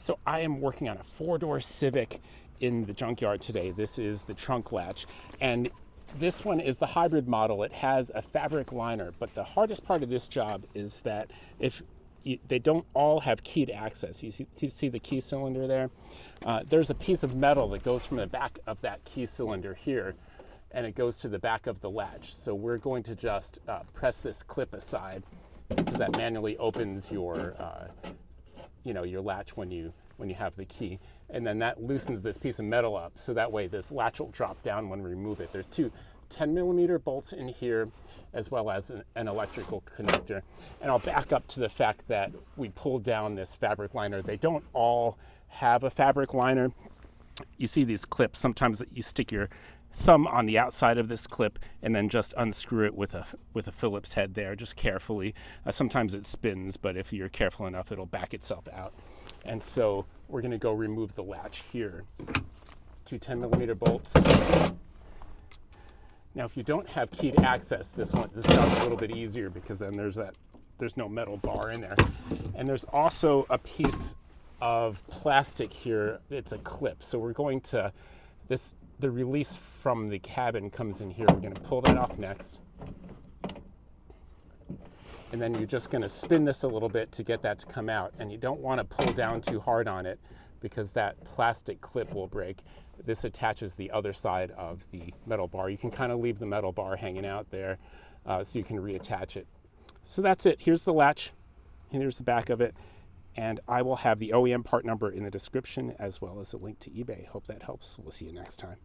So I am working on a four-door Civic in the junkyard today. This is the trunk latch, and this one is the hybrid model. It has a fabric liner, but the hardest part of this job is that they don't all have keyed access. You see the key cylinder there? There's a piece of metal that goes from the back of that key cylinder here, and it goes to the back of the latch. So we're going to just press this clip aside, because that manually opens your your latch when you have the key, and then that loosens this piece of metal up, so that way this latch will drop down when we remove it. There's two 10mm bolts in here, as well as an electrical connector. And I'll back up to the fact that we pulled down this fabric liner. They don't all have a fabric liner. You see these clips. Sometimes you stick your thumb on the outside of this clip and then just unscrew it with a Phillips head there, just carefully. Sometimes it spins, but if you're careful enough, it'll back itself out. And so we're going to go remove the latch here. Two 10mm bolts. Now, if you don't have keyed access, this job's a little bit easier, because then there's no metal bar in there. And there's also a piece of plastic here. It's a clip. So we're going to the release from the cabin comes in here. We're going to pull that off next. And then you're just going to spin this a little bit to get that to come out. And you don't want to pull down too hard on it, because that plastic clip will break. This attaches the other side of the metal bar. You can kind of leave the metal bar hanging out there, so you can reattach it. So that's it. Here's the latch, and here's the back of it. And I will have the OEM part number in the description, as well as a link to eBay. Hope that helps. We'll see you next time.